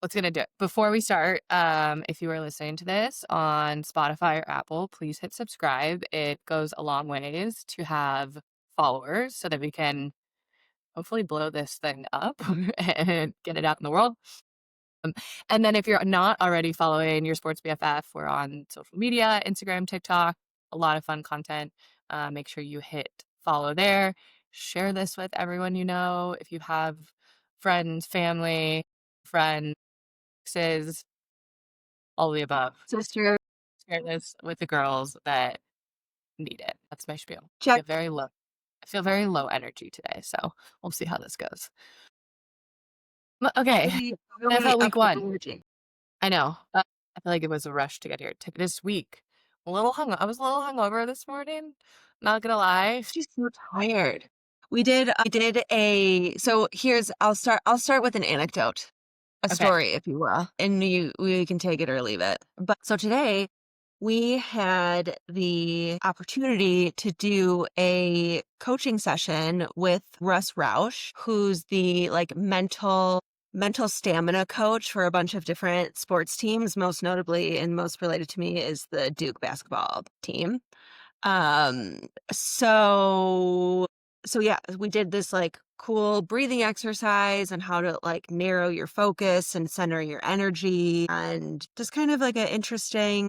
What's gonna do it. Before we start, if you are listening to this on Spotify or Apple, please hit subscribe. It goes a long ways to have followers so that we can hopefully blow this thing up and get it out in the world. Um, and then if you're not already following your sports BFF, we're on social media, Instagram, TikTok, a lot of fun content. Make sure you hit follow there. Share this with everyone you know. If you have friends, family, friends, exes, all the above. Sister, Share this with the girls that need it. That's my spiel. check I feel very low energy today, so we'll see how this goes. Okay, the really NFL up week 1. energy. I know. I feel like it was a rush to get here this week. I was a little hungover this morning, not gonna lie. She's so tired. I did a so here's I'll start with an anecdote, a Okay, story, if you will, and we can take it or leave it. But so today we had the opportunity to do a coaching session with Russ Roush, who's the like mental stamina coach for a bunch of different sports teams, most notably and most related to me is the Duke basketball team. Um, so so yeah, we did this like cool breathing exercise on how to like narrow your focus and center your energy and just kind of like an interesting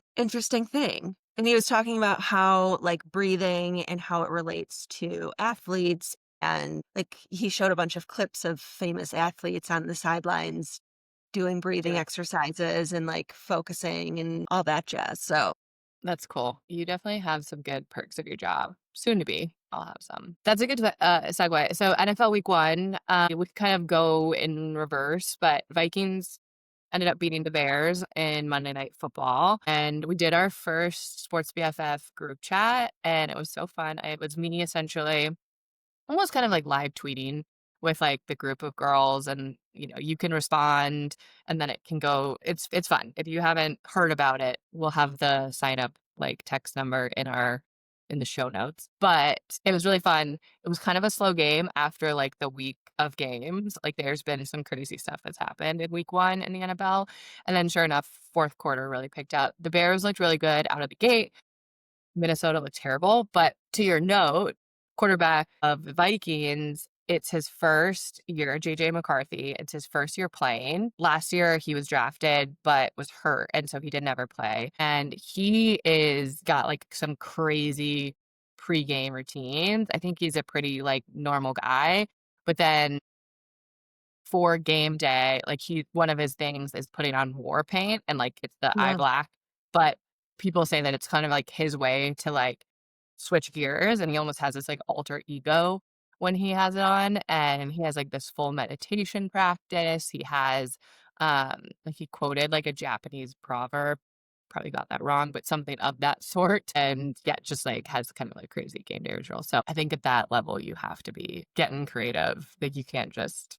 thing. And he was talking about how like breathing and how it relates to athletes and like he showed a bunch of clips of famous athletes on the sidelines doing breathing do it. exercises and like focusing and all that jazz. So That's cool. You definitely have some good perks of your job. Soon to be. I'll have some. That's a good segue. So NFL week 1, we kind of go in reverse, but Vikings ended up beating the Bears in Monday Night Football. And we did our first Sports BFF group chat, and it was so fun. It was me essentially almost kind of like live tweeting with like the group of girls and you can respond and then it can go it's fun. If you haven't heard about it, we'll have the sign up like text number in the show notes. But it was really fun. It was kind of a slow game after like the week of games. Like there's been some crazy stuff that's happened in week 1 in the NFL. And then sure enough, fourth quarter really picked up. The Bears looked really good out of the gate. Minnesota looked terrible. But to your note, quarterback of the Vikings, it's his first year, JJ McCarthy. It's his first year playing. Last year he was drafted but was hurt, and so he didn't ever play. And he is got like some crazy pregame routines. I think he's a pretty like normal guy. But then for game day, like one of his things is putting on war paint and like it's the eye yeah. black. But people say that it's kind of like his way to like switch gears and he almost has this like alter ego when he has it on and he has like this full meditation practice. He has like he quoted like a Japanese proverb, probably got that wrong, but something of that sort. And yeah, just like has kind of like crazy game day ritual. So I think at that level you have to be getting creative. Like you can't just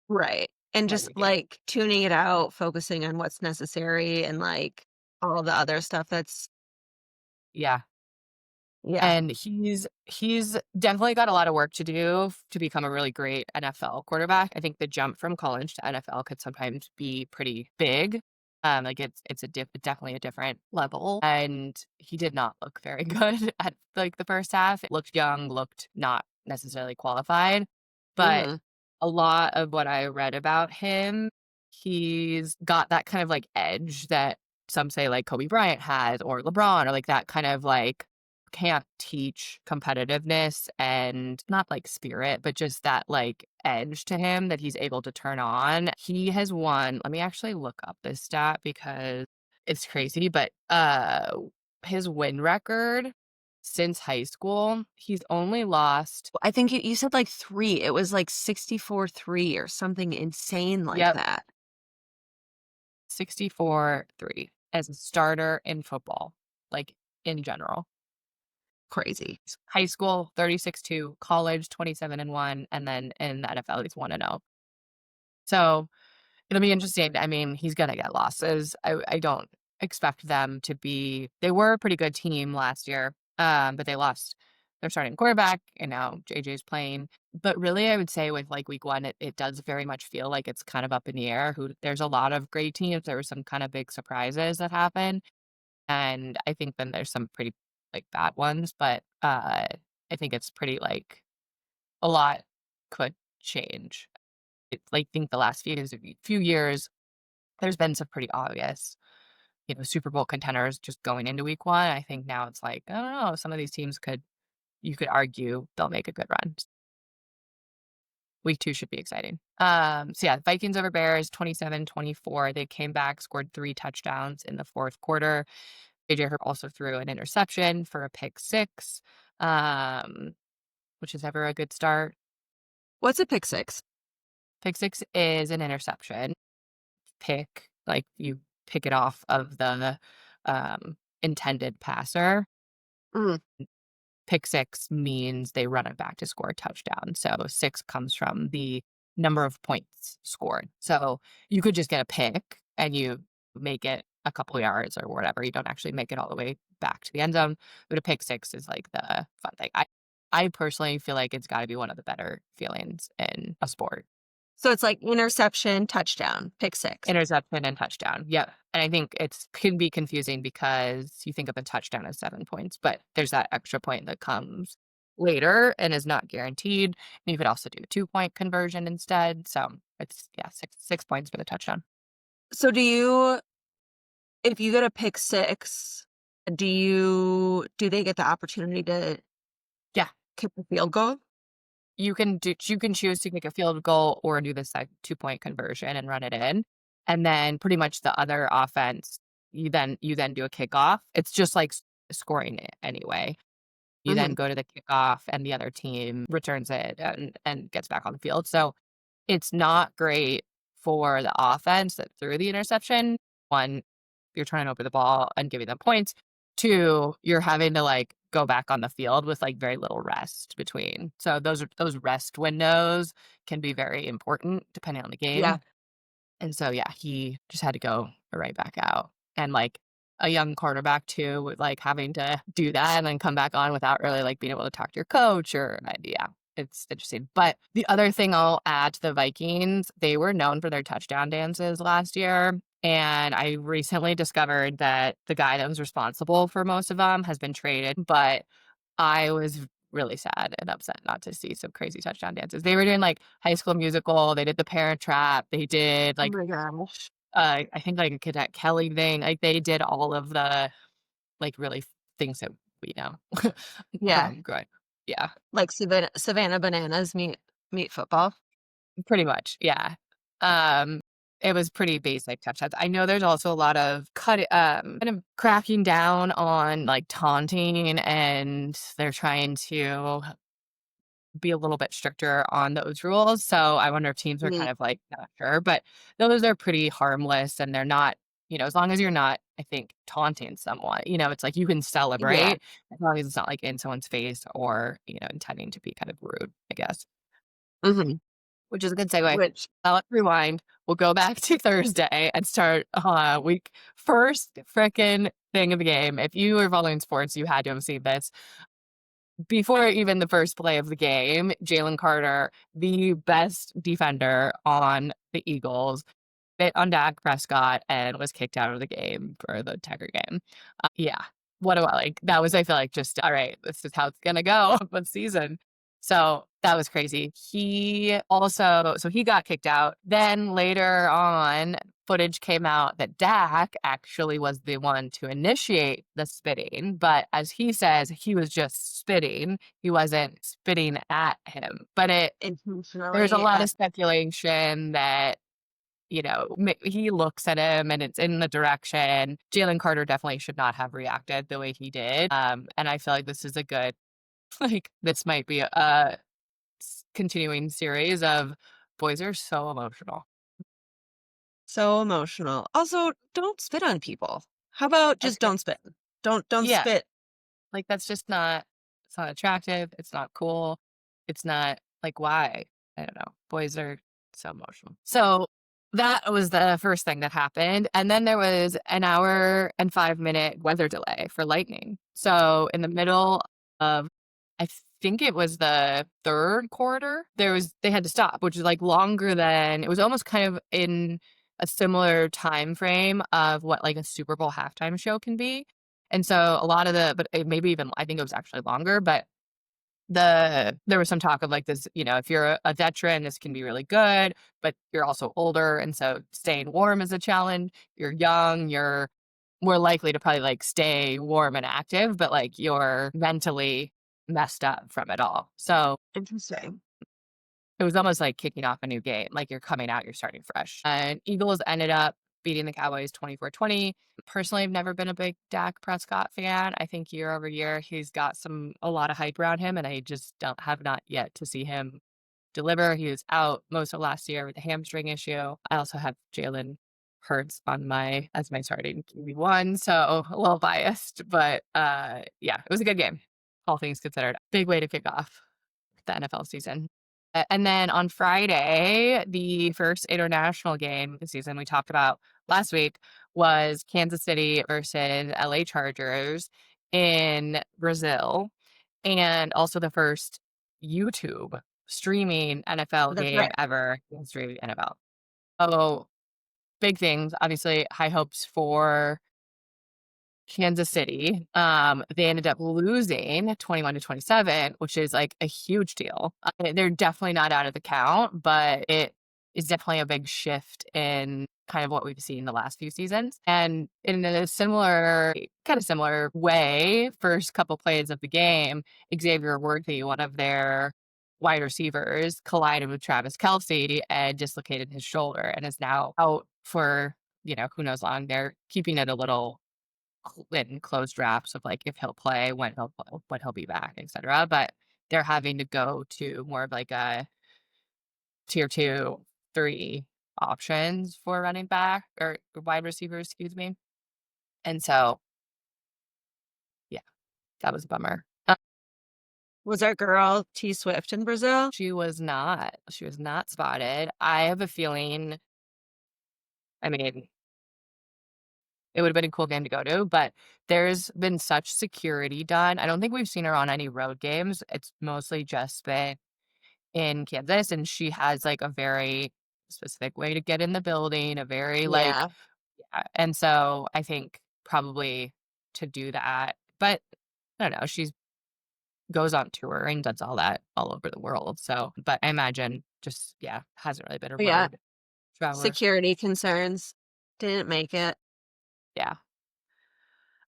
Right. And play just the game. like tuning it out, focusing on what's necessary and like all the other stuff that's Yeah. yeah. And he's definitely got a lot of work to do to become a really great NFL quarterback. I think the jump from college to NFL could sometimes be pretty big. Like it's definitely a different level. And he did not look very good at like the first half. It looked young, looked not necessarily qualified. But Mhm. a lot of what I read about him, he's got that kind of like edge that some say like Kobe Bryant has or LeBron or like that kind of like can't teach competitiveness and not like spirit, but just that like edge to him that he's able to turn on. He has won. Let me actually look up this stat because it's crazy, but his win record since high school, he's only lost. I think you said like 3. It was like 64-3 or something insane like Yep, that. 64-3 as a starter in football, like in general. Crazy. High school 36-2, college 27-1, and then in the NFL he's 1-0. So it'll be interesting. I mean, he's gonna get losses. I don't expect them to be. They were a pretty good team last year, but they lost their starting quarterback, and now JJ's playing. But really, I would say with like week one, it does very much feel like it's kind of up in the air. There's a lot of great teams. There were some kind of big surprises that happened. And I think then there's some pretty like bad ones, but I think it's pretty like a lot could change. It's like think the last few years, there's been some pretty obvious, Super Bowl contenders just going into week one. I think now it's like, I don't know, some of these teams you could argue they'll make a good run. Week two should be exciting. So yeah, Vikings over Bears 27-24. They came back, scored 3 touchdowns in the fourth quarter. AJ Herb also threw an interception for a pick six, um, which is ever a good start. What's a pick six? Pick six is an interception. Like you pick it off of the intended passer. Mm, Pick six means they run it back to score a touchdown. So six comes from the number of points scored. So you could just get a pick and you make it a couple yards or whatever. You don't actually make it all the way back to the end zone. But a pick six is like the fun thing. I personally feel like it's got to be one of the better feelings in a sport. so it's like interception, touchdown, pick six. Interception and touchdown. Yeah. And I think it's can be confusing because you think of a touchdown as 7 points, but there's that extra point that comes later and is not guaranteed. And you could also do a 2-point conversion instead. So it's six points for the touchdown. So if you get a pick six, do they get the opportunity to Yeah. kick the field goal? You can choose to kick a field goal or do this like 2-point conversion and run it in. And then pretty much the other offense, you then do a kickoff. It's just like scoring it anyway. You then Hmm. go to the kickoff and the other team returns it and gets back on the field. So it's not great for the offense that threw the interception. One, you're trying to over the ball and giving them points. Two, you're having to like go back on the field with like very little rest between. So those rest windows can be very important depending on the Yeah. game. And so, yeah, he just had to go right back out. And like a young quarterback too, with like having to do that and then come back on without really like being able to talk to your coach or yeah, it's interesting. But the other thing I'll add to the Vikings, they were known for their touchdown dances last year. And I recently discovered that the guy that was responsible for most of them has been traded. But I was really sad and upset not to see some crazy touchdown dances. They were doing like High School Musical. They did the Parent Trap. They did Oh like my gosh. I think like a Cadet Kelly thing. Like they did all of the like really things that we know Yeah. from growing. Yeah, Like Savannah Bananas meet football. pretty much. Yeah. Um, it was pretty basic touchdowns. I know there's also a lot of kind of cracking down on like taunting, and they're trying to be a little bit stricter on those rules. So I wonder if teams are Mm, kind of like not sure, but those are pretty harmless and they're not, as long as you're not, I think, taunting someone, it's like you can yeah. celebrate as long as it's not like in someone's face or, intending to be kind of rude, I guess, Hmm. which is a good segue. Which Let's rewind. We'll go back to Thursday and start week first frickin' thing of the game. If you were following sports, you had to have seen this. Before even the first play of the game, Jalen Carter, the best defender on the Eagles, bit on Dak Prescott and was kicked out of the game for the Tiger game. Yeah. What do I like? That was, I feel like, just all right, this is how it's gonna go this season. So that was crazy. So he got kicked out. Then later on, footage came out that Dak actually was the one to initiate the spitting. But as he says, he was just spitting. He wasn't spitting at him. But there's a intentionally lot of speculation that he looks at him and it's in the direction. Jalen Carter definitely should not have reacted the way he did. And I feel like this is a good, like, this might be a continuing series of boys are so emotional. so emotional. Also, don't spit on people. How about That's just good. don't spit? Don't Yeah. spit. Like, that's just not, it's not attractive. It's not cool. It's not like, why? I don't know. Boys are so emotional. So that was the first thing that happened. And then there was an hour and 5-minute weather delay for lightning. So in the middle of I think it was the 3rd quarter, they had to stop, which is, like, longer than it was almost kind of in a similar time frame of what, like, a Super Bowl halftime show can be, and so a lot of but it maybe even I think it was actually longer, but there was some talk of, like, this, if you're a veteran, this can be really good, but you're also older, and so staying warm is a challenge. You're young, you're more likely to probably, like, stay warm and active, but, like, you're mentally messed up from it all. So, Interesting. it was almost like kicking off a new game, like, you're coming out, you're starting fresh. And Eagles ended up beating the Cowboys 24-20. Personally, I've never been a big Dak Prescott fan. I think year over year, he's got a lot of hype around him, and I just don't have not yet to see him deliver. He was out most of last year with a hamstring issue. I also have Jalen Hurts as my starting QB1, so a little biased, but yeah, it was a good game, all things considered. Big way to kick off the NFL season. And then on Friday, the first international game this season we talked about last week was Kansas City versus LA Chargers in Brazil, and also the first YouTube streaming NFL That's game right. ever in the history of the NFL. Oh, big things, obviously, high hopes for Kansas City. They ended up losing 21-27, which is like a huge deal. They're definitely not out of the count, but it is definitely a big shift in kind of what we've seen the last few seasons. And in a kind of similar way, first couple plays of the game, Xavier Worthy, one of their wide receivers, collided with Travis Kelsey and dislocated his shoulder and is now out for, who knows long. They're keeping it a little in closed drafts of like if he'll play, when he'll be back, etc. But they're having to go to more of like a tier 2, 3 options for running back or wide receivers, excuse me. And so, yeah, that was a bummer. Was our girl T Swift in Brazil? She was not. She was not spotted. I have a feeling. I mean, it would have been a cool game to go to, but there's been such security done. I don't think we've seen her on any road games. It's mostly just been in Kansas, and she has, like, a very specific way to get in the building, a very, like Yeah. yeah, and so I think probably to do that, but I don't know, she's goes on tour and does all that all over the world, so but I imagine just yeah, hasn't really been a Yeah. road traveler. Security concerns. Didn't make it. Yeah.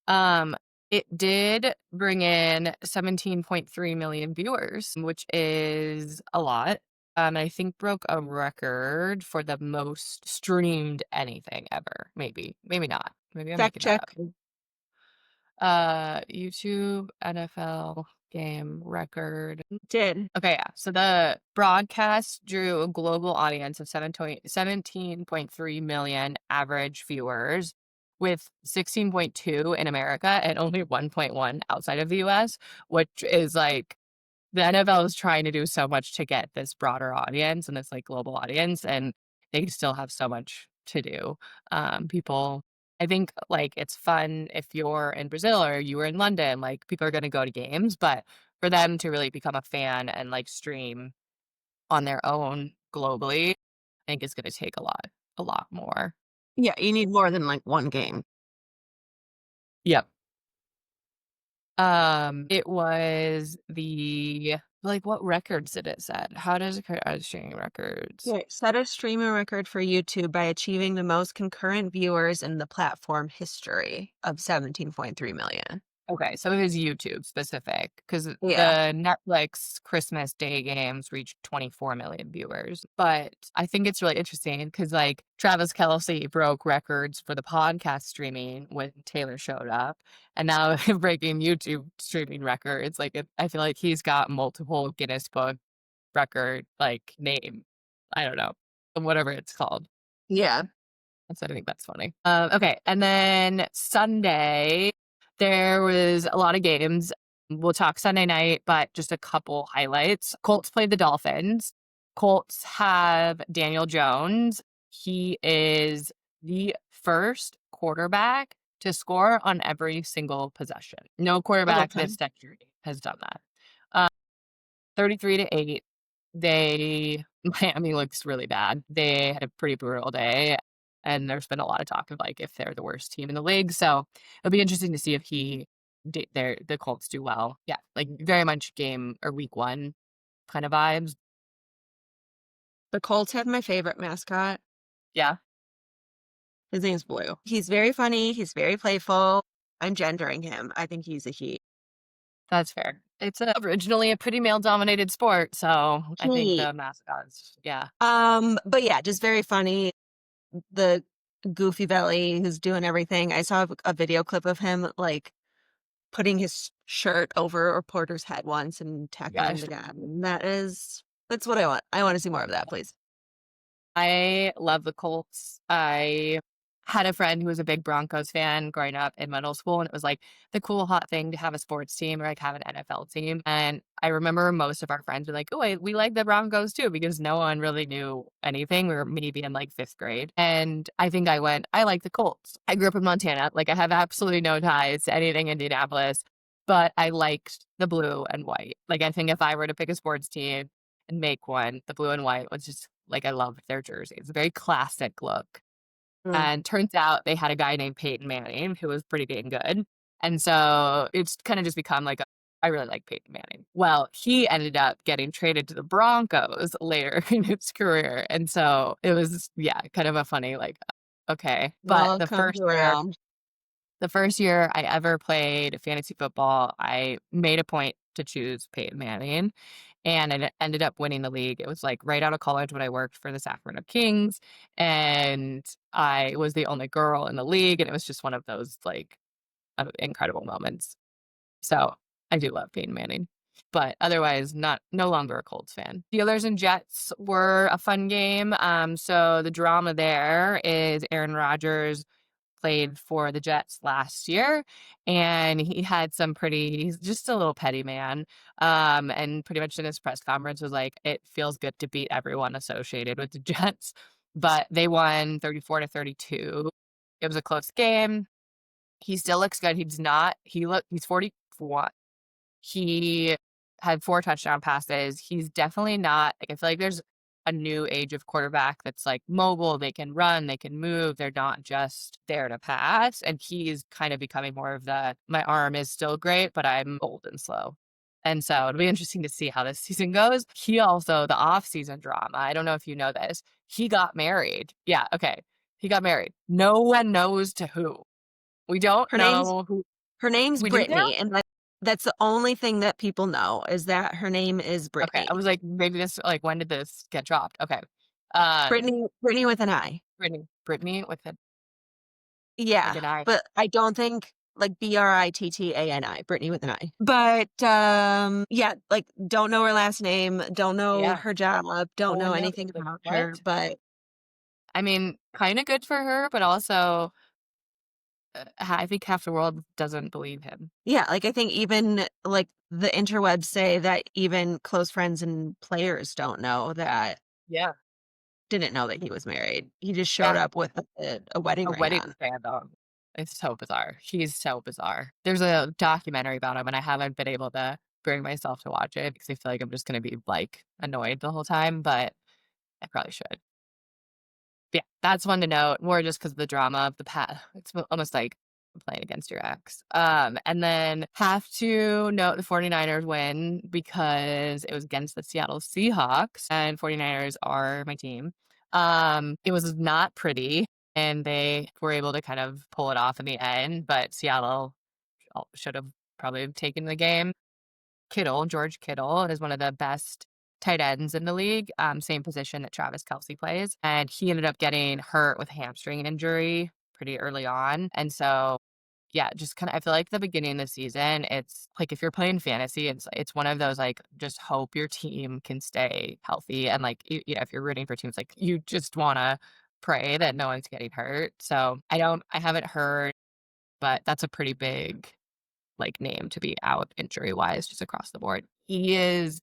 Um, it did bring in 17.3 million viewers, which is a lot. I think broke a record for the most streamed anything ever. Maybe not. Maybe I'm Fact making that check. up. YouTube NFL game record. Did. Okay, yeah. So the broadcast drew a global audience of 17.3 million average viewers, with 16.2 in America and only 1.1 outside of the US, which is like the NFL is trying to do so much to get this broader audience and this like global audience, and they still have so much to do. People, I think like it's fun if you're in Brazil or you were in London, like people are going to go to games, but for them to really become a fan and like stream on their own globally, I think it's going to take a lot more. Yeah, you need more than like one game. Yep. It was the like, what records did it set? How does it streaming records? Yeah, set a streaming record for YouTube by achieving the most concurrent viewers in the platform history of 17.3 million. Okay, so it was YouTube specific because the Yeah. Netflix Christmas Day games reached 24 million viewers. But I think it's really interesting because like Travis Kelsey broke records for the podcast streaming when Taylor showed up, and now breaking YouTube streaming records. Like I feel like he's got multiple Guinness Book record like name. I don't know, whatever it's called. Yeah. So I think that's funny. Okay, and then Sunday, there was a lot of games. We'll talk Sunday night, but just a couple highlights. Colts played the Dolphins. Colts have Daniel Jones. He is the first quarterback to score on every single possession. No Oh, quarterback that's this fun. century has done that. 33-8. They Miami looks really bad. They had a pretty brutal day, and there's been a lot of talk of, like, if they're the worst team in the league, so it'll be interesting to see if the Colts do well. Yeah, like, very much game or week 1 kind of vibes. The Colts have my favorite mascot. Yeah, His name's Blue. He's very funny. He's very playful. I'm gendering him. I think he's a he. that's fair. It's, originally a pretty male-dominated sport, so I think He. the mascots yeah. But yeah, just very funny. The goofy belly who's doing everything. I saw a video clip of him like putting his shirt over a reporter's head once and tackling Gosh. the guy. And that's what I want. I want to see more of that, please. I love the Colts. I had a friend who was a big Broncos fan growing up in middle school, and it was like the cool hot thing to have a sports team or like have an NFL team. And I remember most of our friends were like, "Oh, we like the Broncos too," because no one really knew anything. We were maybe in like fifth grade, and I think I like the Colts. I grew up in Montana, like I have absolutely no ties to anything Indianapolis, but I liked the blue and white. Like I think if I were to pick a sports team and make one, the blue and white was just like I loved their jerseys. Very classic look. Mm. And turns out they had a guy named Peyton Manning who was pretty dang good. And so it's kind of just become like I really like Peyton Manning. Well, he ended up getting traded to the Broncos later in his career. And so it was, yeah, kind of a funny, like, okay. But All comes around. the first year I ever played fantasy football, I made a point to choose Peyton Manning, and it ended up winning the league. It was, like, right out of college when I worked for the Sacramento Kings, and I was the only girl in the league, and it was just one of those, like, incredible moments. So, I do love Peyton Manning, but otherwise no longer a Colts fan. Steelers and Jets were a fun game. So the drama there is Aaron Rodgers played for the Jets last year, and he's just a little petty man, and pretty much in his press conference was like, "It feels good to beat everyone associated with the Jets," but they won 34-32. It was a close game. He still looks good. He's 41. He had 4 touchdown passes. He's definitely not like, I feel like there's a new age of quarterback that's, like, mobile, they can run, they can move, they're not just there to pass, and he's kind of becoming more of the, "My arm is still great, but I'm old and slow." And so it'll be interesting to see how this season goes. He also the off-season drama, I don't know if you know this, he got married. Yeah, okay. He got married. No one knows to who. We don't Her name's know who. her name's We do now? Brittany, and that's the only thing that people know is that her name is Okay, I Brittany. was like, maybe when did this get dropped? Okay. Um, Brittany with an I. Brittany with Yeah, an I. but I don't think like Brittani, Brittany with an I. But yeah, like don't know her last name, don't know Yeah. her job, No don't know one knows. anything Like, about her, what? but I mean, kinda good for her, but also, I think half the world doesn't believe him. yeah, like I think even like the interwebs say that even close friends and players don't know that Yeah. didn't know that he was married. He just showed Yeah. up with a wedding A ring wedding on. scandal. It's so bizarre. He's so bizarre. There's a documentary about him, and I haven't been able to bring myself to watch it because I feel like I'm just gonna be, like, annoyed the whole time, but I probably should. Yeah, that's one to note, more just because of the drama of the past. It's almost like playing against your ex. And then have to note the 49ers win because it was against the Seattle Seahawks, and 49ers are my team. It was not pretty, and they were able to kind of pull it off in the end, but Seattle should have probably taken the game. George Kittle, is one of the best tight ends in the league, same position that Travis Kelce plays, and he ended up getting hurt with a hamstring injury pretty early on, and so, yeah, just kinda I feel like the beginning of the season, it's like, if you're playing fantasy, it's one of those, like, just hope your team can stay healthy, and, like, if you're rooting for teams, like, you just wanna pray that no one's getting hurt, so I haven't heard, but that's a pretty big like name to be out injury wise just across the board. He is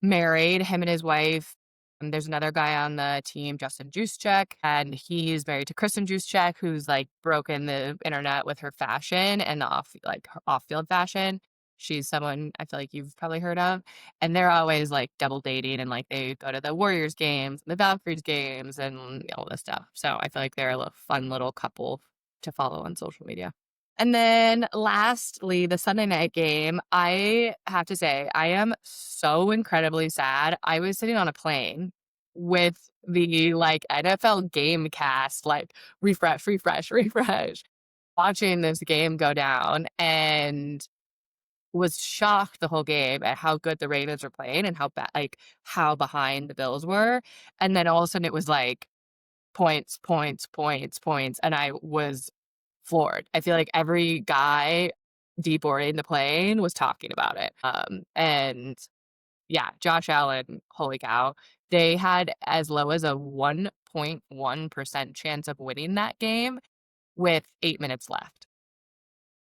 married, him and his wife. There's another guy on the team, Justin Juszczyk, and he's married to Kristen Juszczyk, who's like broken the internet with her fashion and off field fashion. She's someone I feel like you've probably heard of, and they're always, like, double dating and, like, they go to the Warriors games, the Valkyries games, and all this stuff. So I feel like they're a fun little couple to follow on social media. And then lastly, the Sunday night game, I have to say, I am so incredibly sad. I was sitting on a plane with the, like, NFL game cast, like, refresh, refresh, refresh, watching this game go down and was shocked the whole game at how good the Ravens were playing and how bad, like, how behind the Bills were. And then all of a sudden it was like points, points, points, points. And I was floored. I feel like every guy deboarding the plane was talking about it. And yeah, Josh Allen, holy cow. They had as low as a 1.1% chance of winning that game with 8 minutes left.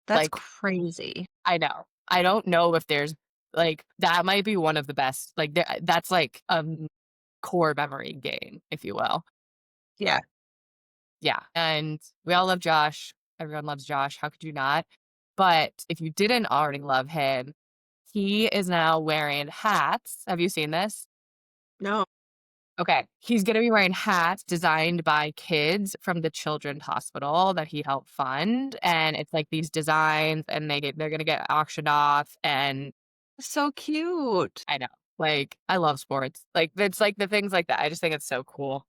That's Like, crazy. I know. I don't know if there's like that might be one of the best. Like that's like core memory game, if you will. Yeah. Yeah. And we all love Josh. Everyone loves Josh. How could you not? But if you didn't already love him, he is now wearing hats. Have you seen this? No. Okay. He's going to be wearing hats designed by kids from the children's hospital that he helped fund. And it's like these designs and they're going to get auctioned off. And So cute. I know, like, I love sports. Like, it's like the things like that. I just think it's so cool.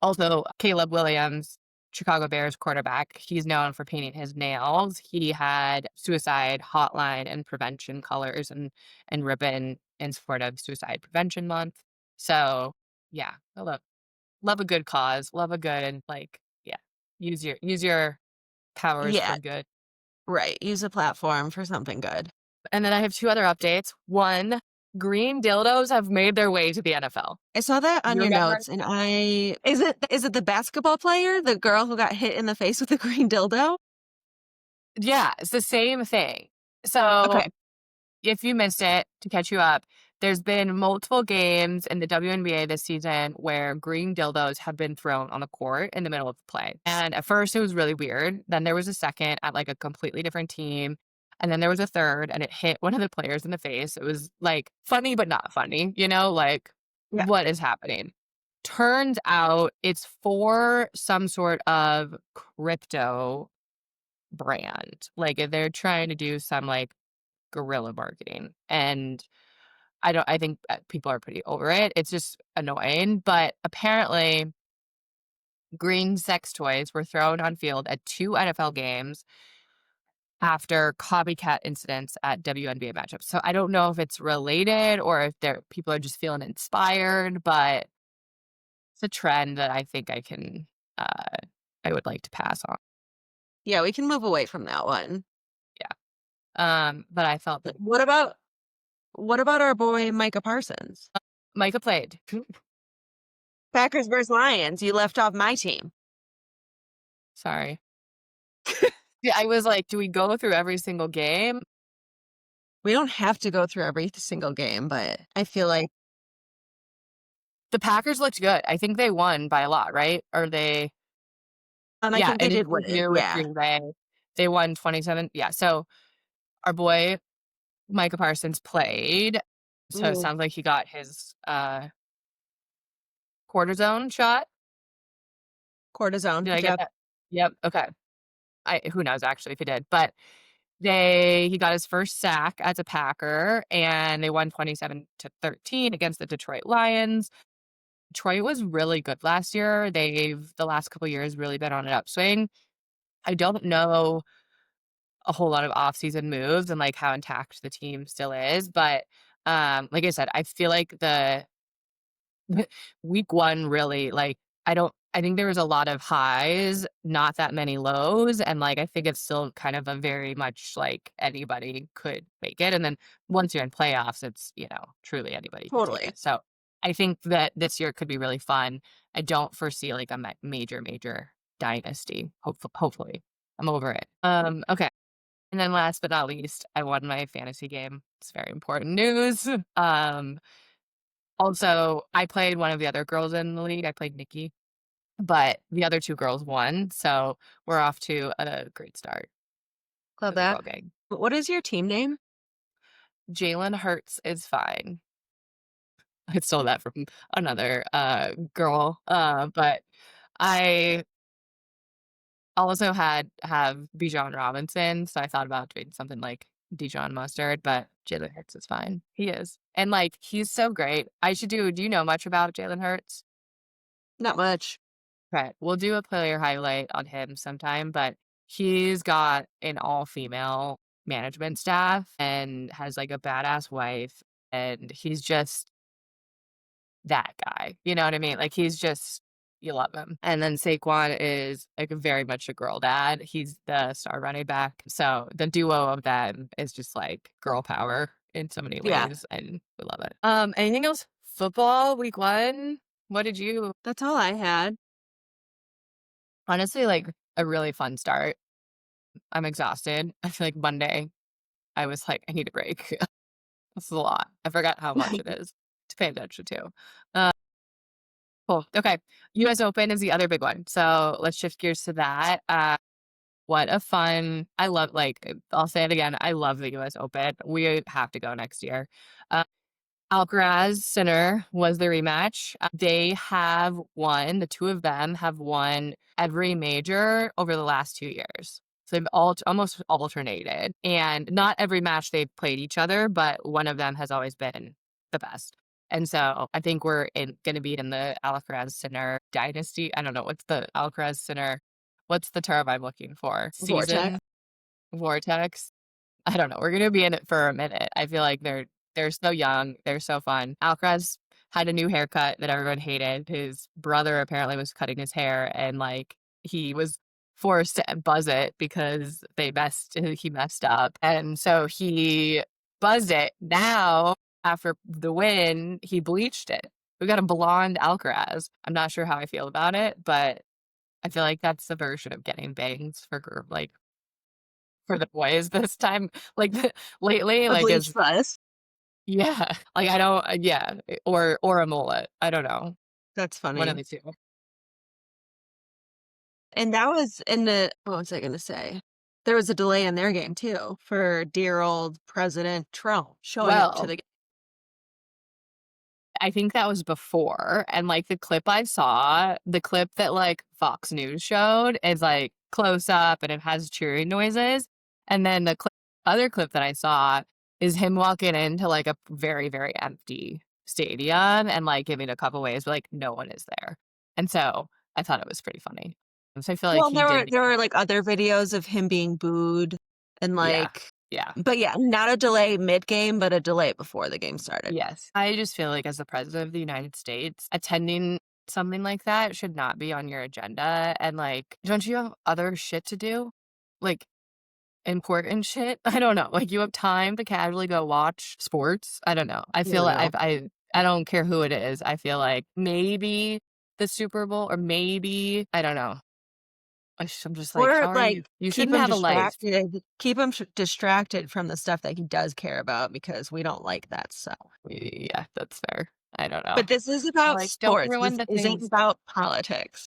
Also, Caleb Williams, Chicago Bears quarterback, he's known for painting his nails. He had suicide hotline and prevention colors and ribbon in support of Suicide Prevention Month. So, yeah, I love a good cause, love a good, like, yeah, use your powers Yeah, for good. right. Use a platform for something good. And then I have 2 other updates. One, green dildos have made their way to the NFL. I saw that on You your remember? notes and is it the basketball player, the girl who got hit in the face with a green dildo? Yeah, it's the same thing. So Okay. if you missed it, to catch you up, there's been multiple games in the WNBA this season where green dildos have been thrown on the court in the middle of the play. And at first, it was really weird. Then there was a second at like a completely different team. And then there was a third, and it hit one of the players in the face. It was like funny, but not funny, like Yeah. what is happening? Turns out it's for some sort of crypto brand. Like they're trying to do some like guerrilla marketing. And I think people are pretty over it. It's just annoying, but apparently green sex toys were thrown on field at 2 NFL games after copycat incidents at WNBA matchups. So I don't know if it's related or if people are just feeling inspired, but it's a trend that I think uh I would like to pass on. Yeah, we can move away from that one. Yeah. But I felt that What about our boy Micah Parsons? Micah played. Packers versus Lions. You left off my team. Sorry. Yeah, I was like, do we go through every single game? We don't have to go through every single game, but I feel like The Packers looked good. I think they won by a lot, right? Or I yeah, think they and it's did this win. year with Yeah. Green Bay. They won 27. Yeah, so our boy Micah Parsons played. So it Mm, sounds like he got his cortisone shot. cortisone. Did I get Yep. that? Yep. Okay. I who knows actually if he did, but he got his first sack as a Packer and they won 27-13 against the Detroit Lions. Detroit was really good last year. They've the last couple years really been on an upswing. I don't know a whole lot of off-season moves and like how intact the team still is, but like I said, I feel like the week 1 really like I think there was a lot of highs, not that many lows, and like I think it's still kind of a very much like anybody could make it. And then once you're in playoffs, it's, truly anybody can take Totally. it. So I think that this year could be really fun. I don't foresee like a major dynasty. Hopefully. I'm over it. Okay. And then last but not least, I won my fantasy game. It's very important news. Also, I played one of the other girls in the league. I played Nikki, but the other 2 girls won. So we're off to a great start Love for the that. girl gang. What is your team name? Jalen Hurts is fine. I stole that from another girl. But I also have Bijan Robinson, so I thought about doing something like Dijon Mustard, but Jalen Hurts is fine. He is. And like he's so great. Do you know much about Jalen Hurts? Not much. Okay. We'll do a player highlight on him sometime, but he's got an all-female management staff and has like a badass wife, and he's just that guy. You know what I mean? Like he's just you love him. And then Saquon is like very much a girl dad. He's the star running back. So the duo of them is just like girl power in so many Yeah, ways, and we love it. Anything else? Football week 1? What did you that's all I had. honestly like a really fun start. I'm exhausted. I feel like Monday I was like, I need a break. This is a lot. I forgot how much it is to pay attention to. Uh, cool. Okay. US Open is the other big one. So let's shift gears to that. What a fun, I love, like, I'll say it again. I love the US Open. We have to go next year. Uh, Alcaraz Sinner was the rematch. They have won, the two of them have won every major over the last 2 years. So they've almost alternated. And not every match they've played each other, but one of them has always been the best. And so I think we're going to be in the Alcaraz Sinner dynasty. I don't know. What's the Alcaraz Sinner? What's the term I'm looking for? Vortex. Season? Vortex? I don't know. We're gonna be in it for a minute. I feel like they're so young. They're so fun. Alcaraz had a new haircut that everyone hated. His brother apparently was cutting his hair, and like he was forced to buzz it because he messed up. And so he buzzed it. Now, after the win, he bleached it. We got a blonde Alcaraz. I'm not sure how I feel about it, but I feel like that's the version of getting bangs like for the boys this time, like, lately, A like, bleach is buzz. yeah, like, I don't yeah, or a mullet, I don't know, That's one of funny. the 2. And that was in the what was I gonna say? There was a delay in their game too for dear old President Trump showing up to Well, the I think that was before, and, like, the clip that, like, Fox News showed is, like, close up, and it has cheering noises, and then the other clip that I saw is him walking into, like, a very, very empty stadium and, like, giving a couple waves, but, like, no one is there, and so I thought it was pretty funny. So I feel like Well, he there were did there were, like, other videos of him being booed and, yeah, like yeah. but yeah, not a delay mid-game, but a delay before the game started. Yes. I just feel like as the president of the United States, attending something like that should not be on your agenda. And like, don't you have other shit to do? Like important shit? I don't know. Like you have time to casually go watch sports. I don't know. I I feel don't like know. I don't care who it is. I feel like maybe the Super Bowl or maybe I don't know. I'm just like, Or, how are you? like, You shouldn't have a life. keep him distracted from the stuff that he does care about because we don't like that stuff. Yeah, that's fair. I don't know. But this is about Like, don't sports. ruin This the isn't things. about politics.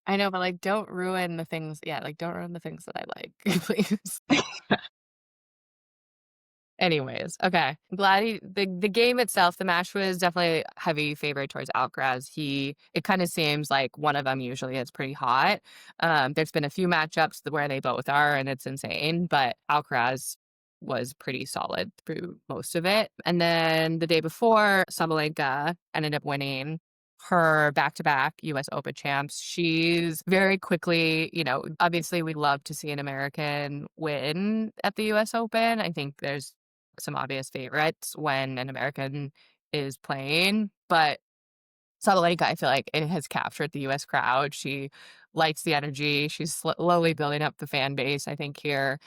I know, but, like, don't ruin the things yeah, like, don't ruin the things that I like, please. Anyways, okay. I'm glad the game itself, the match was definitely heavy favorite towards Alcaraz. It kinda seems like one of them usually is pretty hot. There's been a few matchups where they both are, and it's insane, but Alcaraz was pretty solid through most of it. And then the day before, Sabalenka ended up winning her back-to-back US Open champs. She's very quickly, obviously we love to see an American win at the US Open. I think there's some obvious favorites when an American is playing, but Sabalenka, I feel like it has captured the US crowd. She lights the energy. She's slowly building up the fan base, I think, here.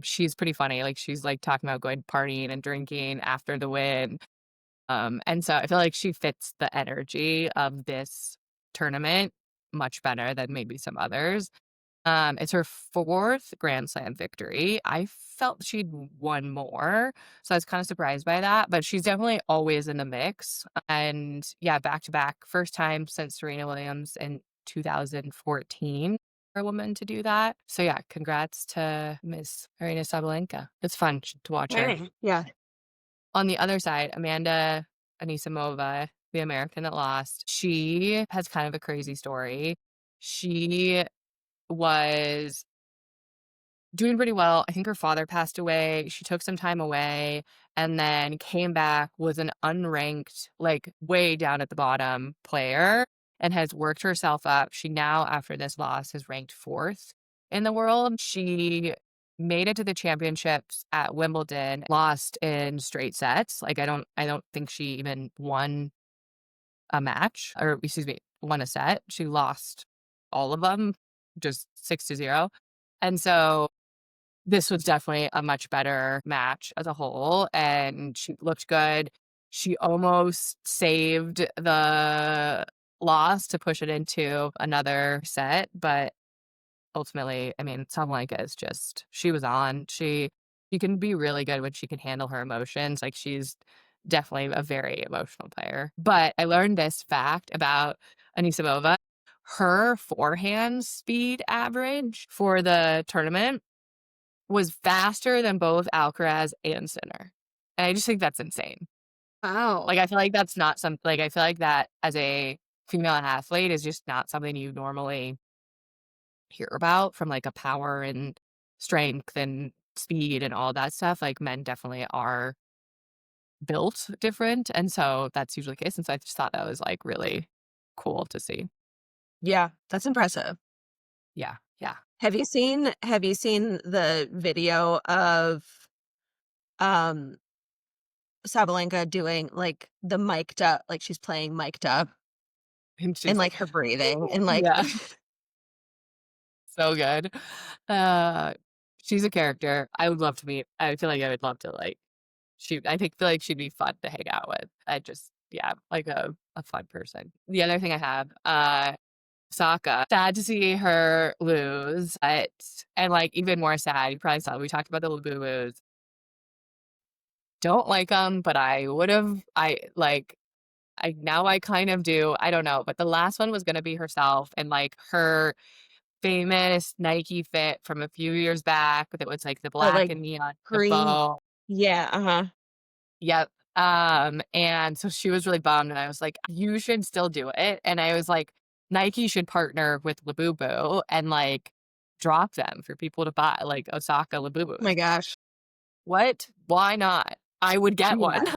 She's pretty funny. Like, she's, like, talking about going partying and drinking after the win. And so I feel like she fits the energy of this tournament much better than maybe some others. It's her 4th Grand Slam victory. I felt she'd won more, so I was kinda surprised by that, but she's definitely always in the mix, and yeah, back to back, first time since Serena Williams in 2014. for a woman to do that. So yeah, congrats to Miss Arena Sabalenka. It's fun to watch her. Right. Yeah. On the other side, Amanda Anisimova, the American that lost, she has kind of a crazy story. She was doing pretty well. I think her father passed away. She took some time away and then came back, was an unranked, like way down at the bottom player, and has worked herself up. She now, after this loss, is ranked 4th in the world. She made it to the championships at Wimbledon, lost in straight sets. Like I don't think she even won a match, or excuse me, won a set. She lost all of them, just 6-0. And so this was definitely a much better match as a whole, and she looked good. She almost saved the loss to push it into another set, but ultimately, I mean, Sabalenka is just she was on. She can be really good when she can handle her emotions. Like, she's definitely a very emotional player. But I learned this fact about Anisimova. Her forehand speed average for the tournament was faster than both Alcaraz and Sinner. And I just think that's insane. Wow. Like, I feel like that's not like, I feel like that as a female athlete is just not something you normally hear about from, like, a power and strength and speed and all that stuff. Like, men definitely are built different, and so that's usually the case, and so I just thought that was, like, really cool to see. Yeah. That's impressive. Yeah, yeah. Have you seen the video of um Sabalenka doing like the mic'd up, like she's playing mic'd up And and she's like like her breathing and like yeah. So good. Uh, she's a character I would love to meet. I feel like I would love to, like I feel like she'd be fun to hang out with. I just yeah, like a fun person. The other thing I have, Sokka. Sad to see her lose, but and, like, even more sad, you probably saw we talked about the Labubu's. Don't like them, but I would've I kind of do, I don't know, but the last one was gonna be herself and, like, her famous Nike fit from a few years back that was, like, the oh black like and neon, the green. bow. Yeah, uh-huh. Yep, and so she was really bummed, and I was like, "You should still do it," and I was like, "Nike should partner with Labubu and, like, drop them for people to buy, like, Osaka Oh my Labubus." gosh. What? Why not? I would get one. Yeah.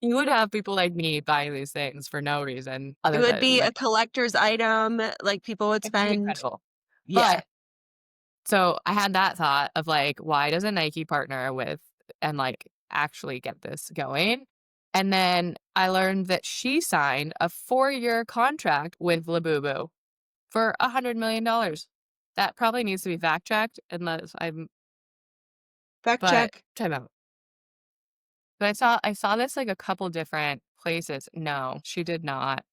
You would have people like me buying these things for no reason It other would than, be a like, collector's item, like people would it'd be spend. incredible. Yeah. But so I had that thought of like, why doesn't Nike partner with and like actually get this going? And then I learned that she signed a 4-year contract with Labubu for $100 million. That probably needs to be fact checked unless I'm, Fact but check. time out. But I saw this like a couple different places. No, she did not.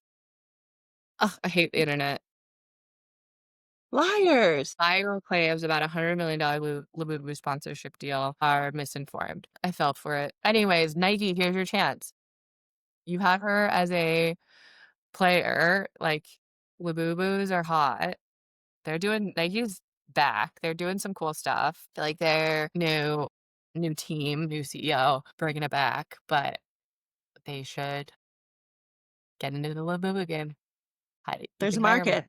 Ugh, I hate the internet. Liars. Viral claims about $100 million Labubu sponsorship deal are misinformed. I fell for it. Anyways, Nike, here's your chance. You have her as a player. Like, Labubus are hot. They're doing Nike's back. They're doing some cool stuff. Like their new team, new CEO, bringing it back, but they should get into the Labubu game. You There's can a hire me. market.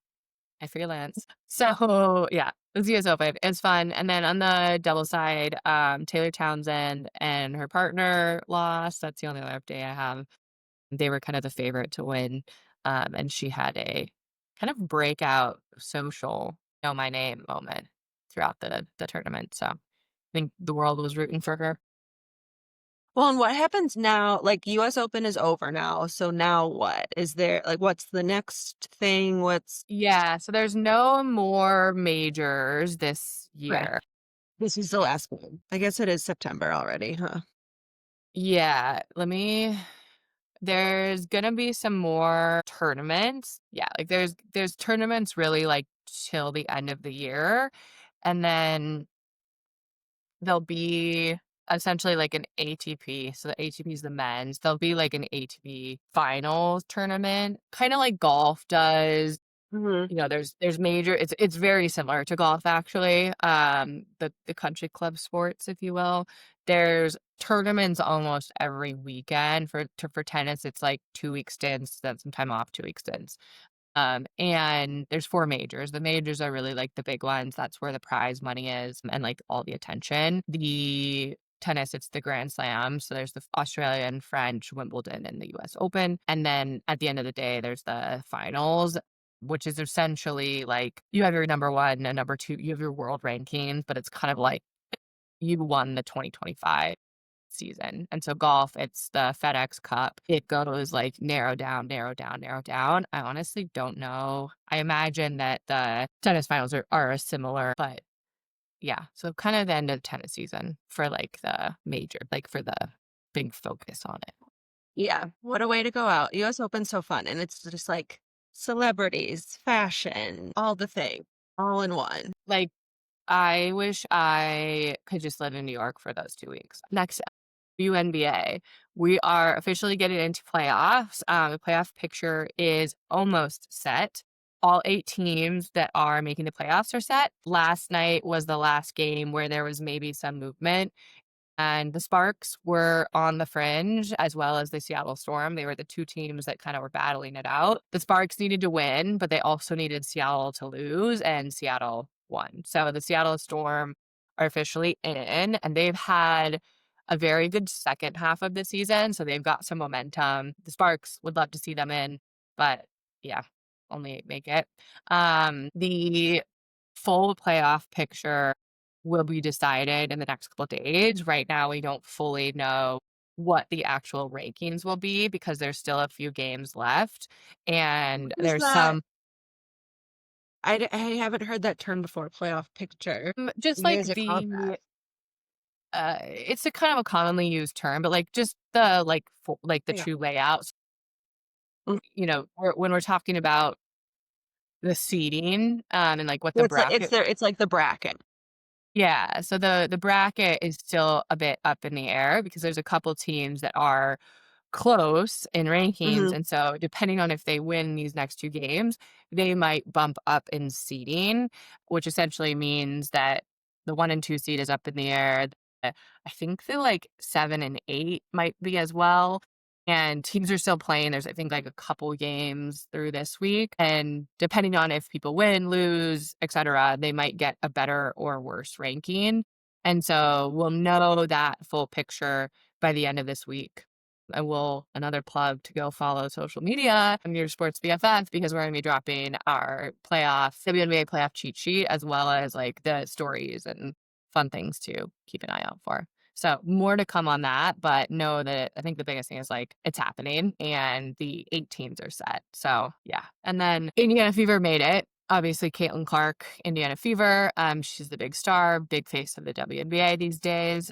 I freelance. So, yeah, the US Open, it's fun, and then on the double side, Taylor Townsend and her partner lost, that's the only other update I have. They were kind of the favorite to win, and she had a kind of breakout social know my name moment throughout the tournament, so I think the world was rooting for her. Well, and what happens now? Like US Open is over now. So now what? Is there like what's the next thing? What's Yeah, so there's no more majors this okay. year. This is the last one. I guess it is September already, huh? Yeah, there's gonna be some more tournaments. Yeah, like there's tournaments really like till the end of the year, and then there'll be essentially like an ATP. So the ATP is the men's. There'll be like an ATP finals tournament, kind of like golf does. Mhm. There's major it's very similar to golf actually, the country club sports, if you will. There's tournaments almost every weekend. For tennis, it's like 2-week stints, then some time off, 2-week stints. And there's 4 majors. The majors are really, like, the big ones. That's where the prize money is and, like, all the attention. The tennis, it's the Grand Slam, so there's the Australian, French, Wimbledon, and the US Open, and then at the end of the day, there's the finals, which is essentially, like, you have your number 1 and number 2, you have your world rankings, but it's kind of like you won the 2025 season. And so golf, it's the FedEx Cup. It goes like narrow down, narrow down, narrow down. I honestly don't know. I imagine that the tennis finals are similar, but yeah. So kind of the end of the tennis season for like the major, like for the big focus on it. Yeah, what a way to go out. US Open's so fun, and it's just, like, celebrities, fashion, all the thing, all in one. Like I wish I could just live in New York for those 2 weeks. Next WNBA. We are officially getting into playoffs. The playoff picture is almost set. All 8 teams that are making the playoffs are set. Last night was the last game where there was maybe some movement. And the Sparks were on the fringe as well as the Seattle Storm. They were the 2 teams that kind of were battling it out. The Sparks needed to win, but they also needed Seattle to lose, and Seattle won. So the Seattle Storm are officially in, and they've had a very good second half of the season. So they've got some momentum. The Sparks would love to see them in, but yeah, only 8 make it. The full playoff picture will be decided in the next couple days. Right now, we don't fully know what the actual rankings will be because there's still a few games left, and What is there's that? some I haven't heard that term before, playoff picture. just What like is it called that? it's a kind of a commonly used term, but like just the like the Yeah. true layouts. Mm. When we're talking about the seeding and like what So the it's bracket. there it's like the bracket. Yeah, so the bracket is still a bit up in the air because there's a couple teams that are close in rankings, Mhm. and so depending on if they win these next 2 games, they might bump up in seeding, which essentially means that the 1 and 2 seed is up in the air. I think the, like, 7 and 8 might be as well, and teams are still playing. There's, I think, like, a couple games through this week, and depending on if people win, lose, etcetera, they might get a better or worse ranking, and so we'll know that full picture by the end of this week. I will another plug to go follow social media on your sports BFF because we're going to be dropping our WNBA playoff cheat sheet as well as like the stories and fun things to keep an eye out for. So more to come on that, but know that I think the biggest thing is like it's happening and the 8 teams are set. So yeah. And then Indiana Fever made it. Obviously, Caitlin Clark, Indiana Fever. She's the big star, big face of the WNBA these days.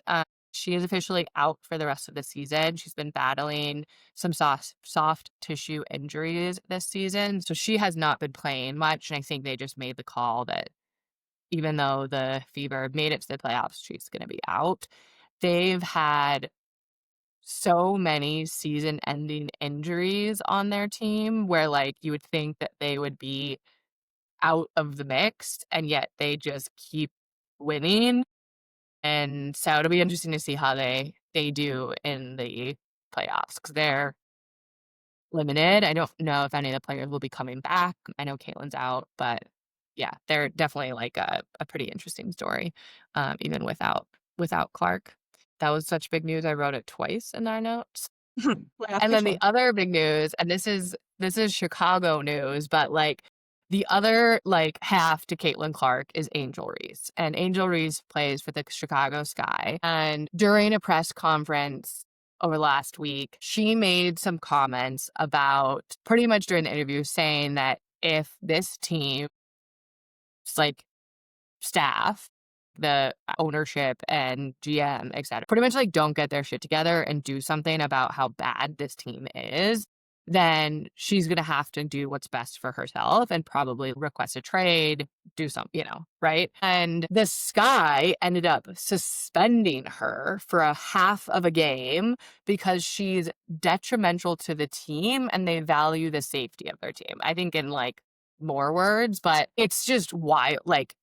She is officially out for the rest of the season. She's been battling some soft tissue injuries this season, so she has not been playing much, and I think they just made the call that even though the Fever made it to the playoffs, she's gonna be out. They've had so many season-ending injuries on their team where, like, you would think that they would be out of the mix, and yet they just keep winning. And so it'll be interesting to see how they do in the playoffs because 'cause they're limited. I don't know if any of the players will be coming back. I know Caitlin's out, but yeah, they're definitely like a pretty interesting story, even without Clark. That was such big news, I wrote it twice in our notes. Playoff And then the picture. other big news, and this is Chicago news, but, like, the other, like, half to Caitlin Clark is Angel Reese, and Angel Reese plays for the Chicago Sky, and during a press conference over last week, she made some comments about pretty much during the interview saying that if this team's, like, staff, the ownership and GM, etcetera, pretty much like don't get their shit together and do something about how bad this team is, then she's gonna have to do what's best for herself and probably request a trade, do right? And the Sky ended up suspending her for a half of a game because she's detrimental to the team and they value the safety of their team. I think in like more words, but it's just why, like,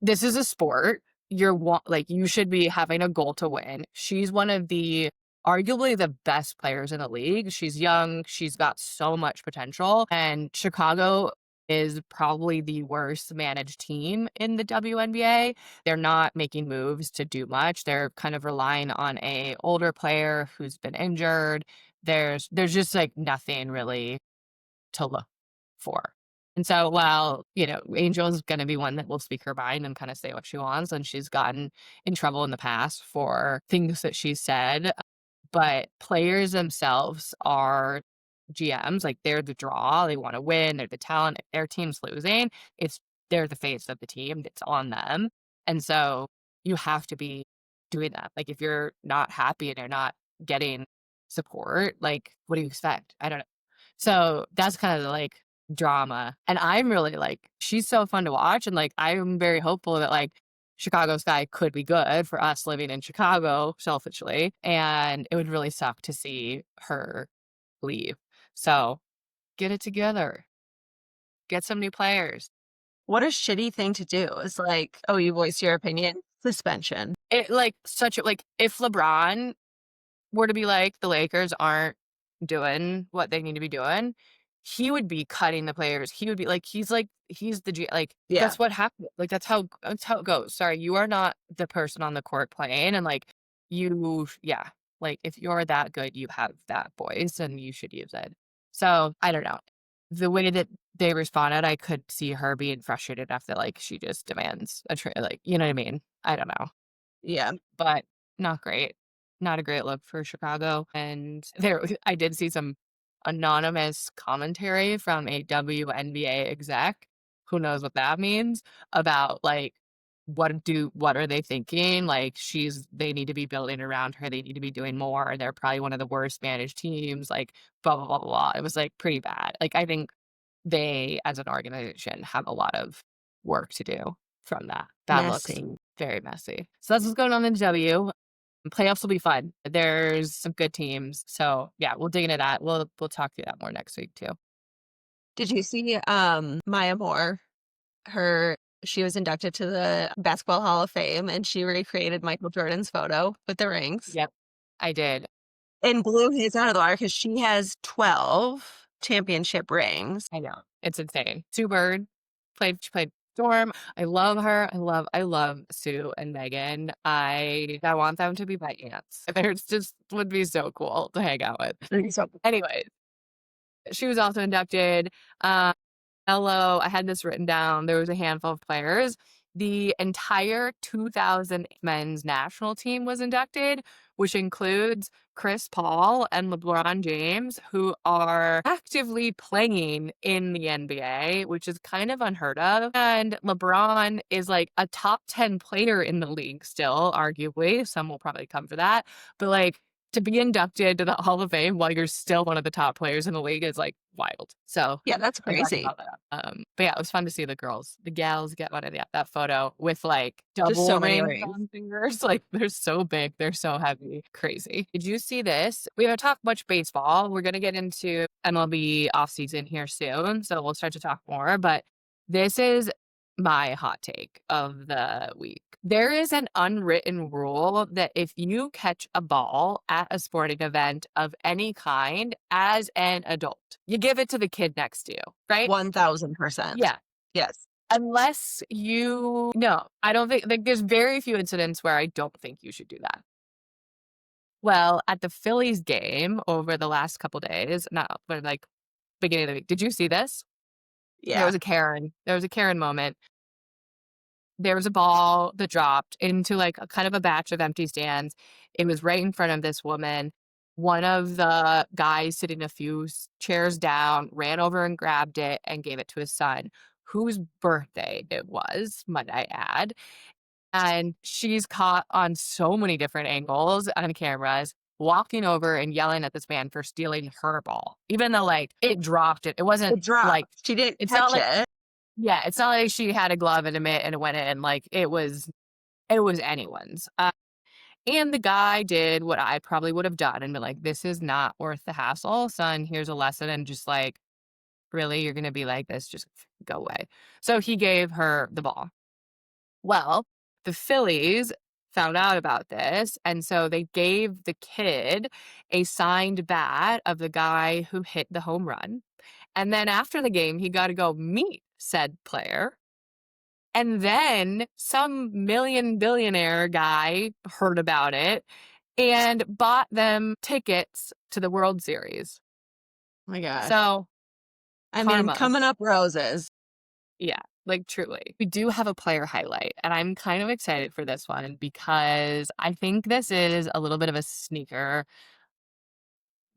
this is a sport. Like, you should be having a goal to win. She's one of the arguably the best players in the league. She's young, she's got so much potential, and Chicago is probably the worst managed team in the WNBA. They're not making moves to do much. They're kind of relying on a older player who's been injured. There's just, like, nothing really to look for. And so while, Angel's gonna be one that will speak her mind and kinda say what she wants, and she's gotten in trouble in the past for things that she said, but players themselves are GMs, like, they're the draw, they wanna win, they're the talent. If their team's losing, it's they're the face of the team, it's on them, and so you have to be doing that. Like, if you're not happy and you're not getting support, like, what do you expect? I don't know. So, that's kind of the, like, drama, and I'm really, like, she's so fun to watch, and, like, I'm very hopeful that, like, Chicago Sky could be good for us living in Chicago, selfishly, and it would really suck to see her leave. So, get it together. Get some new players. What a shitty thing to do. Is like, "Oh, you voiced your opinion? Suspension." If LeBron were to be like, the Lakers aren't doing what they need to be doing, he would be cutting the players. He would be he's the G like, Yeah. that's what happened. Like, that's how it goes. Sorry, you are not the person on the court playing, and, like, yeah, like, if you're that good, you have that voice, and you should use it. So, I don't know. The way that they responded, I could see her being frustrated enough that, like, she just demands a trade, like, you know what I mean? I don't know. Yeah. But not great. Not a great look for Chicago, and there I did see some anonymous commentary from a WNBA exec, who knows what that means, about, like, what are they thinking? Like, they need to be building around her, they need to be doing more, they're probably one of the worst managed teams, like, blah, blah, blah, blah, blah. It was, like, pretty bad. Like, I think they, as an organization, have a lot of work to do from that. That looks Messy. very messy. So that's what's going on in the W. Playoffs will be fun. There's some good teams. So, yeah, we'll dig into that. We'll talk through that more next week too. Did you see, Maya Moore? Her She was inducted to the Basketball Hall of Fame, and she recreated Michael Jordan's photo with the rings Yep, I did. and blew his out of the water because she has 12 championship rings. I know. It's insane. Sue Bird she played Storm. I love her. I love Sue and Megan. I want them to be my aunts. There's just would be so cool to hang out with. So anyways, she was also inducted. Hello, I had this written down. There was a handful of players. The entire 2000 men's national team was inducted, which includes Chris Paul and LeBron James, who are actively playing in the NBA, which is kind of unheard of. And LeBron is like a top 10 player in the league still, arguably. Some will probably come for that. But, like, to be inducted to the Hall of Fame while you're still one of the top players in the league is, like, wild. So Yeah, that's I'm talking crazy. about that. But yeah, it was fun to see the gals get one of that photo with, like, Just double so many rings rings. on fingers. Like, they're so big, they're so heavy. Crazy. Did you see this? We haven't talked much baseball. We're gonna get into MLB offseason here soon, so we'll start to talk more, but this is my hot take of the week. There is an unwritten rule that if you catch a ball at a sporting event of any kind as an adult, you give it to the kid next to you, right? 1000%. Yeah. Yes. Unless no, I don't think, like, there's very few incidents where I don't think you should do that. Well, at the Phillies game over the last couple days, not, but, like, beginning of the week, did you see this? There Yeah. was a Karen. There was a Karen moment. There was a ball that dropped into, like, a kind of a batch of empty stands. It was right in front of this woman. One of the guys sitting a few chairs down ran over and grabbed it and gave it to his son, whose birthday it was, might I add. And she's caught on so many different angles on cameras, walking over and yelling at this man for stealing her ball, even though, like, it dropped it. It wasn't It dropped. like, She didn't it's not catch like, it. yeah, it's not like she had a glove and a mitt and it went in, like, it was anyone's. And the guy did what I probably would have done and been like, "This is not worth the hassle, son. Here's a lesson," and just, like, Really? You're gonna be like this? Just go away." So he gave her the ball. Well, the Phillies found out about this, and so they gave the kid a signed bat of the guy who hit the home run. And then after the game, he got to go meet said player. And then some million billionaire guy heard about it and bought them tickets to the World Series. My gosh. So, I mean, karma. coming up roses. Yeah, like truly. We do have a player highlight, and I'm kind of excited for this one because I think this is a little bit of a sneaker.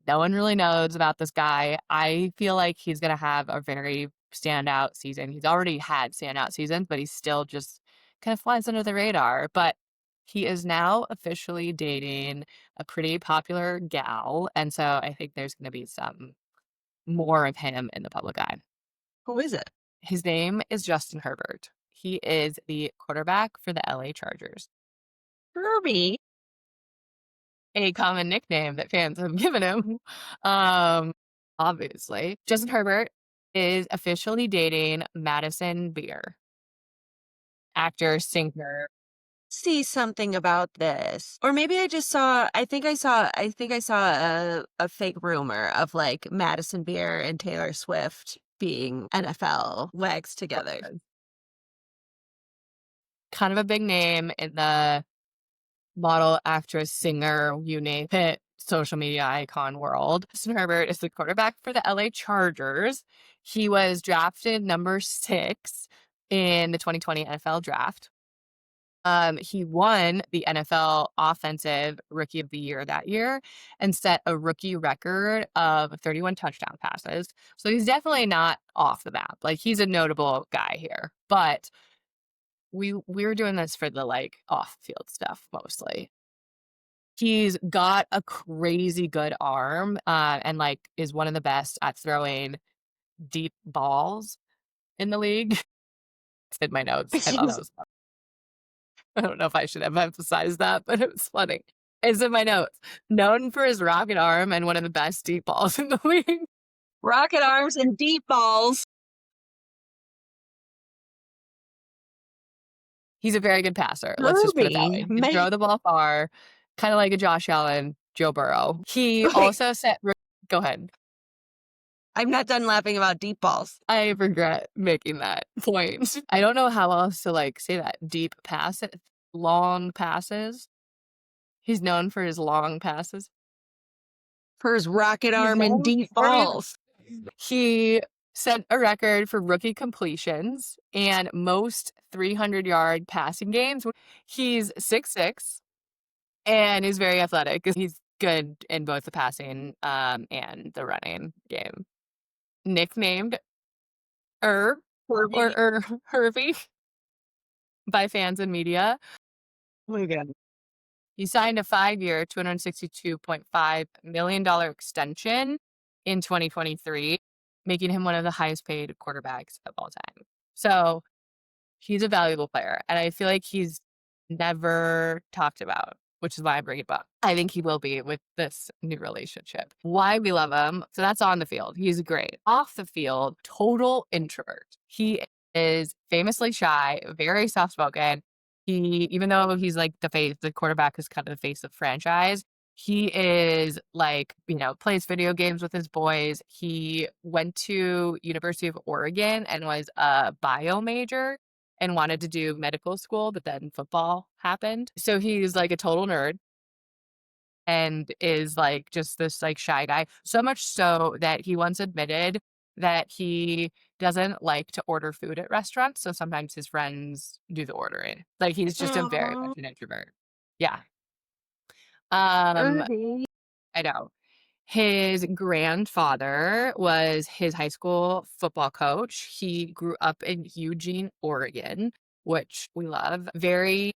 No one really knows about this guy. I feel like he's going to have a very standout season. He's already had standout seasons, but he still just kind of flies under the radar. But he is now officially dating a pretty popular gal. And so I think there's going to be some more of him in the public eye. Who is it? His name is Justin Herbert. He is the quarterback for the LA Chargers. Kirby. A common nickname that fans have given him. Um, Obviously. Justin Herbert is officially dating Madison Beer, actor, singer. See something about this. Or maybe I just saw I saw a fake rumor of like Madison Beer and Taylor Swift being NFL legs together. Kind of a big name in the model, actress, singer, you name it, social media icon world. Justin Herbert is the quarterback for the LA Chargers. He was drafted number 6 in the 2020 NFL draft. He won the NFL Offensive Rookie of the Year that year and set a rookie record of 31 touchdown passes. So he's definitely not off the map. Like he's a notable guy here. But we were doing this for the like off-field stuff mostly. He's got a crazy good arm, and like is one of the best at throwing deep balls in the league. It's in my notes. I thought that was funny. I don't know if I should have emphasized that, but it was funny. It's in my notes. Known for his rocket arm and one of the best deep balls in the league. Rocket arms and deep balls. He's a very good passer. Let's just put it that way. Kirby. He can throw the ball far, kind of like a Josh Allen, Joe Burrow. He Wait, also set. Go ahead. I'm not done laughing about deep balls. I regret making that point. I don't know how else to like say that. Deep passes, long passes. He's known for his long passes. For his rocket He's arm and known deep for his- balls. He set a record for rookie completions and most 300-yard passing games. He's 6'6" and is very athletic. He's good in both the passing and the running game. Nicknamed or Kirby. Hervey by fans and media. Oh my God. He signed a 5-year, $262.5 million extension in 2023, making him one of the highest paid quarterbacks of all time. So he's a valuable player, and I feel like he's never talked about, which is why I bring it up. I think he will be with this new relationship. Why we love him. So that's on the field. He's great. Off the field, total introvert. He is famously shy, very soft-spoken. Even though he's like the quarterback is kind of the face of the franchise, he is like, plays video games with his boys. He went to University of Oregon and was a bio major and wanted to do medical school, but then football happened. So he's like a total nerd and is like just this like shy guy. So much so that he once admitted that he doesn't like to order food at restaurants. So sometimes his friends do the ordering. Like he's just a very Aw, much an introvert. Yeah. Um, Kirby. I know. His grandfather was his high school football coach. He grew up in Eugene, Oregon, which we love. Very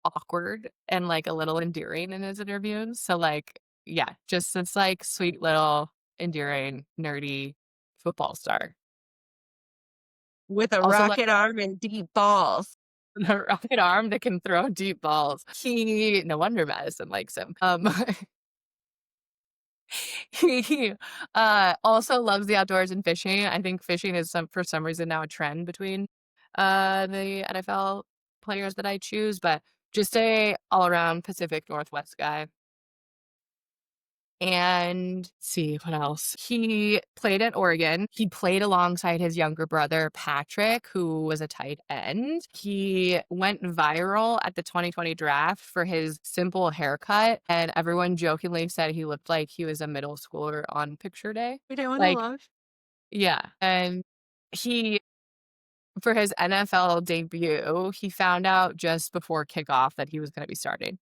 awkward and like a little endearing in his interviews. So like, yeah, just this like sweet little endearing nerdy football star. With a Also like rocket arm and deep balls. a rocket arm that can throw deep balls. No wonder Madison likes him. He, also loves the outdoors and fishing. I think fishing is for some reason now a trend between, the NFL players that I choose, but just a all-around Pacific Northwest guy. And let's see what else. He played at Oregon. He played alongside his younger brother, Patrick, who was a tight end. He went viral at the 2020 draft for his simple haircut, and everyone jokingly said he looked like he was a middle schooler on picture day. We don't wanna Like, love. yeah. And he, for his NFL debut, he found out just before kickoff that he was going to be starting.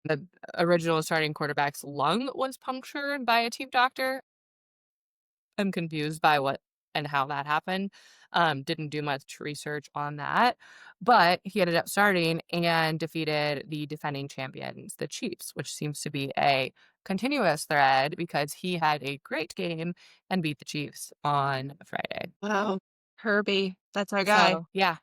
The original starting quarterback's lung was punctured by a team doctor. I'm confused by what and how that happened. Didn't do much research on that, but he ended up starting and defeated the defending champions, the Chiefs, which seems to be a continuous thread because he had a great game and beat the Chiefs on Friday. Wow. Herbie, that's our guy. So, yeah.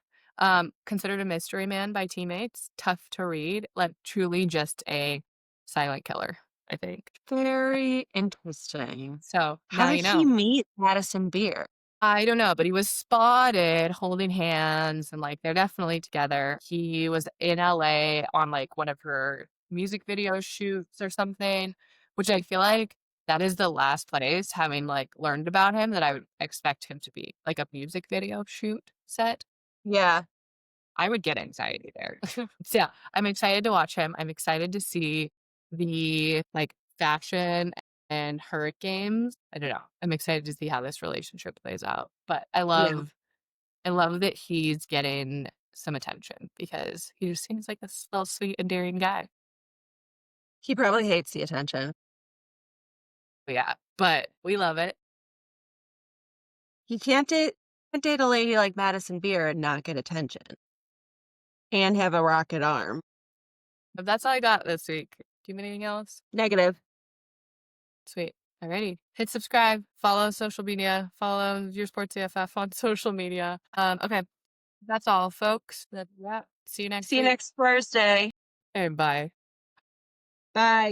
Considered a mystery man by teammates, tough to read, like truly just a silent killer, I think. Very interesting. So How now did you he know. meet Madison Beer? I don't know, but he was spotted holding hands and like they're definitely together. He was in LA on like one of her music video shoots or something, which I feel like that is the last place, having like learned about him, that I would expect him to be like a music video shoot set. Yeah. I would get anxiety there. So, yeah, I'm excited to watch him. I'm excited to see the, like, fashion and her games. I don't know. I'm excited to see how this relationship plays out. But Yeah. I love that he's getting some attention because he just seems like this little sweet, endearing guy. He probably hates the attention. But yeah, but we love it. He can't date a lady like Madison Beer and not get attention and have a rocket arm. But that's all I got this week. Do you have anything else? Negative. Sweet. Alrighty. Hit subscribe, follow social media, follow your sports AFF on social media. Okay. That's all, folks. That's a wrap. See you next See you week. next Thursday. And bye. Bye.